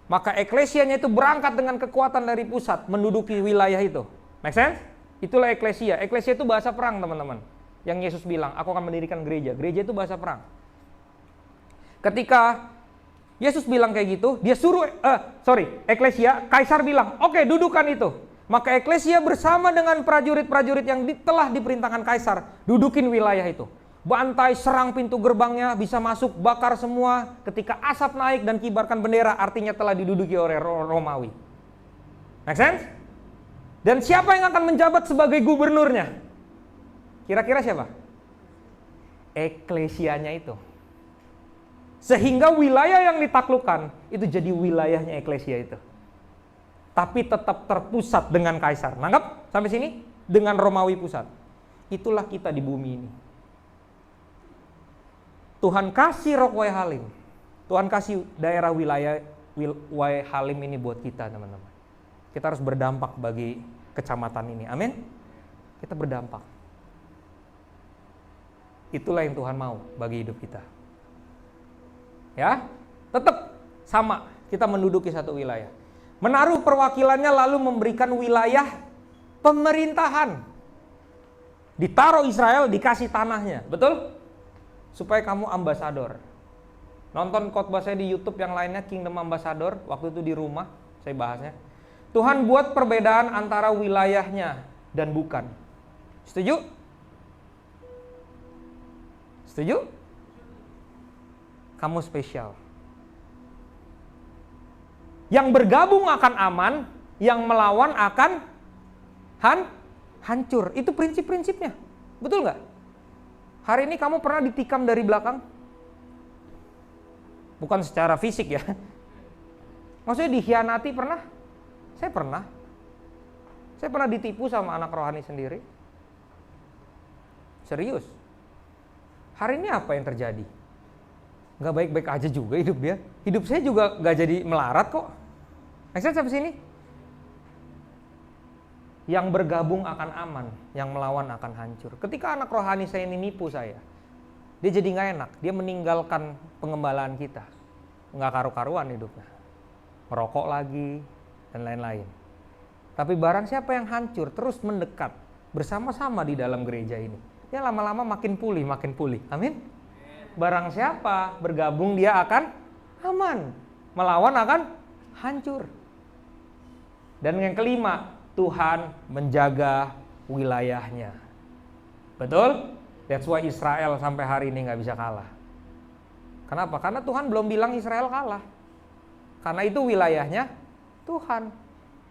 Maka eklesianya itu berangkat dengan kekuatan dari pusat, menduduki wilayah itu. Make sense? Itulah eklesia. Eklesia itu bahasa perang teman-teman. Yang Yesus bilang, aku akan mendirikan gereja. Gereja itu bahasa perang. Ketika Yesus bilang kayak gitu, dia suruh, eklesia, kaisar bilang, oke dudukan itu. Maka eklesia bersama dengan prajurit-prajurit yang telah diperintahkan kaisar, dudukin wilayah itu. Bantai, serang pintu gerbangnya, bisa masuk, bakar semua. Ketika asap naik dan kibarkan bendera, artinya telah diduduki oleh Romawi. Make sense? Dan siapa yang akan menjabat sebagai gubernurnya? Kira-kira siapa? Eklesianya itu. Sehingga wilayah yang ditaklukkan, itu jadi wilayahnya eklesia itu. Tapi tetap terpusat dengan kaisar. Nangkep sampai sini? Dengan Romawi pusat. Itulah kita di bumi ini. Tuhan kasih Rock Way Halim. Tuhan kasih daerah wilayah Way Halim ini buat kita teman-teman. Kita harus berdampak bagi kecamatan ini. Amin. Kita berdampak. Itulah yang Tuhan mau bagi hidup kita. Ya, tetap sama. Kita menduduki satu wilayah. Menaruh perwakilannya lalu memberikan wilayah pemerintahan. Ditaruh Israel, dikasih tanahnya. Betul? Supaya kamu ambasador. Nonton khotbah saya di YouTube yang lainnya, Kingdom Ambassador. Waktu itu di rumah, saya bahasnya. Tuhan buat perbedaan antara wilayahnya dan bukan. Setuju? Setuju? Kamu spesial. Yang bergabung akan aman, yang melawan akan hancur. Itu prinsip-prinsipnya. Betul nggak? Hari ini kamu pernah ditikam dari belakang? Bukan secara fisik ya. Maksudnya dikhianati pernah? Saya pernah. Saya pernah ditipu sama anak rohani sendiri. Serius. Hari ini apa yang terjadi? Nggak baik-baik aja juga hidup dia. Hidup saya juga nggak jadi melarat kok. Maksudnya sampai sini? Yang bergabung akan aman, yang melawan akan hancur. Ketika anak rohani saya ini nipu saya, dia jadi nggak enak. Dia meninggalkan pengembalaan kita. nggak karu-karuan hidupnya. Merokok lagi, dan lain-lain. Tapi barang siapa yang hancur, terus mendekat bersama-sama di dalam gereja ini, dia lama-lama makin pulih. Amin. Barang siapa bergabung, dia akan aman. Melawan akan hancur. Dan yang kelima, Tuhan menjaga wilayahnya. Betul? That's why Israel sampai hari ini nggak bisa kalah. Kenapa? Karena Tuhan belum bilang Israel kalah. Karena itu wilayahnya Tuhan.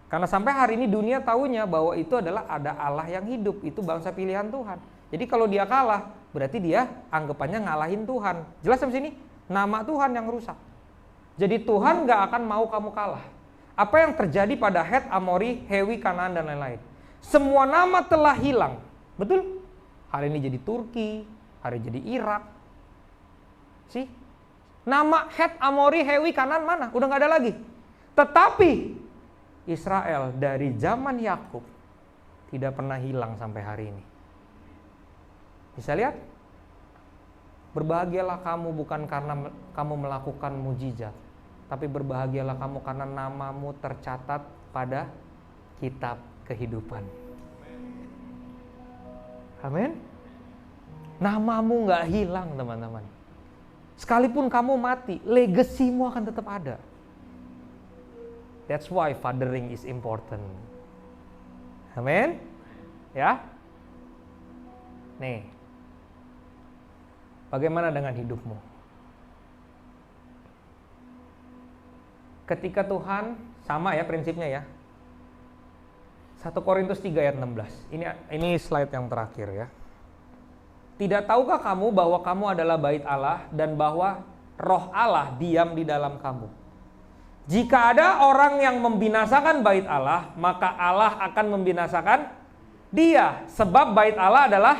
Karena sampai hari ini dunia taunya bahwa itu adalah ada Allah yang hidup. Itu bangsa pilihan Tuhan. Jadi kalau dia kalah, berarti dia anggapannya ngalahin Tuhan. Jelas sampai sini? Nama Tuhan yang rusak. Jadi Tuhan nggak akan mau kamu kalah. Apa yang terjadi pada Het, Amori, Hewi, Kanaan, dan lain-lain. Semua nama telah hilang. Betul? Hari ini jadi Turki, hari jadi Irak. Sih? Nama Het, Amori, Hewi, Kanaan mana? Udah nggak ada lagi. Tetapi Israel dari zaman Yakub tidak pernah hilang sampai hari ini. Bisa lihat? Berbahagialah kamu bukan karena kamu melakukan mujizat, tapi berbahagialah kamu karena namamu tercatat pada kitab kehidupan. Amin. Namamu nggak hilang, teman-teman. Sekalipun kamu mati, legasimu akan tetap ada. That's why fathering is important. Amin. Ya. Nih. Bagaimana dengan hidupmu? Ketika Tuhan, sama ya prinsipnya ya. 1 Korintus 3 ayat 16. Ini slide yang terakhir ya. Tidak tahukah kamu bahwa kamu adalah bait Allah dan bahwa Roh Allah diam di dalam kamu? Jika ada orang yang membinasakan bait Allah, maka Allah akan membinasakan dia. Sebab bait Allah adalah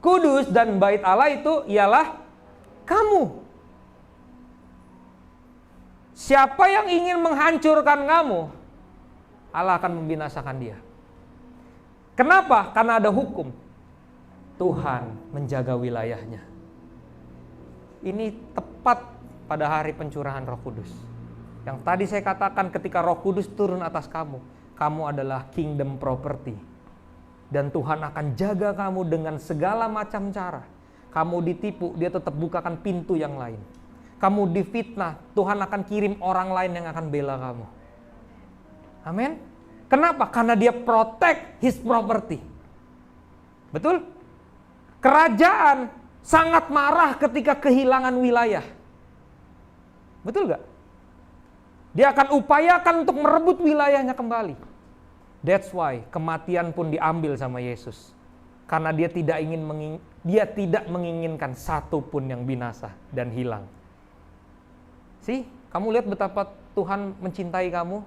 kudus dan bait Allah itu ialah kamu. Siapa yang ingin menghancurkan kamu, Allah akan membinasakan dia. Kenapa? Karena ada hukum. Tuhan menjaga wilayahnya. Ini tepat pada hari pencurahan Roh Kudus. Yang tadi saya katakan ketika Roh Kudus turun atas kamu, kamu adalah kingdom property. Dan Tuhan akan jaga kamu dengan segala macam cara. Kamu ditipu, dia tetap bukakan pintu yang lain. Kamu difitnah, Tuhan akan kirim orang lain yang akan bela kamu. Amin. Kenapa? Karena dia protect his property. Betul? Kerajaan sangat marah ketika kehilangan wilayah. Betul gak? Dia akan upayakan untuk merebut wilayahnya kembali. That's why kematian pun diambil sama Yesus. Karena dia tidak menginginkan satu pun yang binasa dan hilang. Sih, kamu lihat betapa Tuhan mencintai kamu.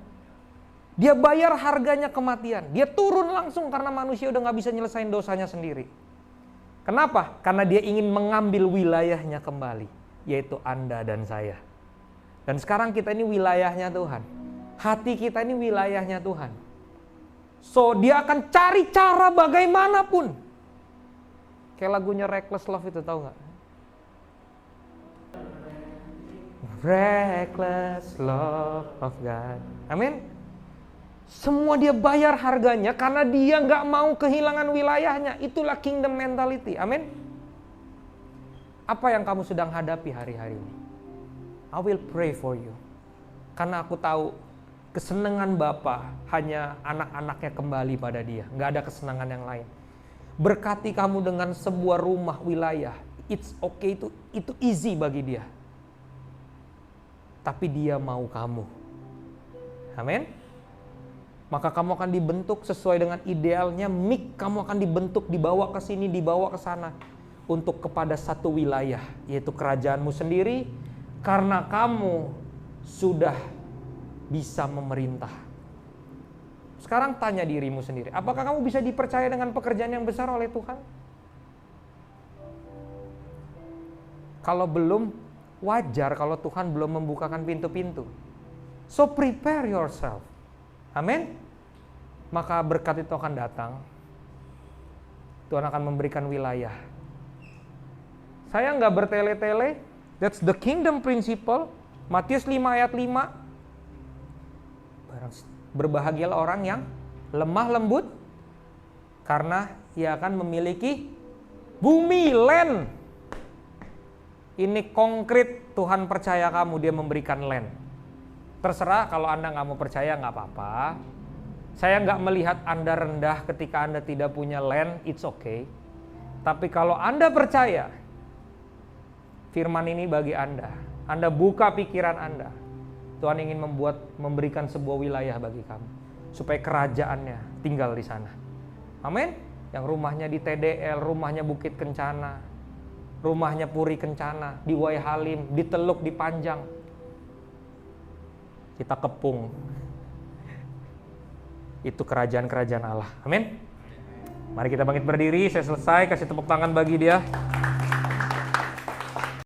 Dia bayar harganya kematian. Dia turun langsung karena manusia udah gak bisa nyelesain dosanya sendiri. Kenapa? Karena dia ingin mengambil wilayahnya kembali, yaitu Anda dan saya. Dan sekarang kita ini wilayahnya Tuhan. Hati kita ini wilayahnya Tuhan. So, dia akan cari cara bagaimanapun. Kayak lagunya Reckless Love itu, tahu nggak? Reckless love of God. Amin. Semua dia bayar harganya karena dia nggak mau kehilangan wilayahnya. Itulah kingdom mentality. Amin. Apa yang kamu sedang hadapi hari-hari ini? I will pray for you. Karena aku tahu kesenangan Bapa hanya anak-anaknya kembali pada dia. Nggak ada kesenangan yang lain. Berkati kamu dengan sebuah rumah wilayah. It's okay, itu easy bagi dia. Tapi dia mau kamu. Amin. Maka kamu akan dibentuk sesuai dengan idealnya. Kamu akan dibentuk, dibawa ke sini, dibawa ke sana. Untuk kepada satu wilayah, yaitu kerajaanmu sendiri. Karena kamu sudah bisa memerintah. Sekarang tanya dirimu sendiri, apakah kamu bisa dipercaya dengan pekerjaan yang besar oleh Tuhan? Kalau belum, wajar kalau Tuhan belum membukakan pintu-pintu. So prepare yourself. Amin. Maka berkat itu akan datang. Tuhan akan memberikan wilayah. Saya nggak bertele-tele. That's the kingdom principle. Matius 5 ayat 5. Berbahagialah orang yang lemah lembut, karena ia akan memiliki bumi, land. Ini konkret, Tuhan percaya kamu, dia memberikan land. Terserah kalau Anda nggak mau percaya, nggak apa-apa. Saya nggak melihat Anda rendah ketika Anda tidak punya land, it's okay. Tapi kalau Anda percaya, firman ini bagi Anda buka pikiran Anda. Tuhan ingin memberikan sebuah wilayah bagi kamu, supaya kerajaannya tinggal di sana. Amin. Yang rumahnya di TDL, rumahnya Bukit Kencana, rumahnya Puri Kencana, di Wai Halim, di Teluk, di Panjang. Kita kepung. Itu kerajaan-kerajaan Allah. Amin. Mari kita bangkit berdiri, saya selesai, kasih tepuk tangan bagi dia.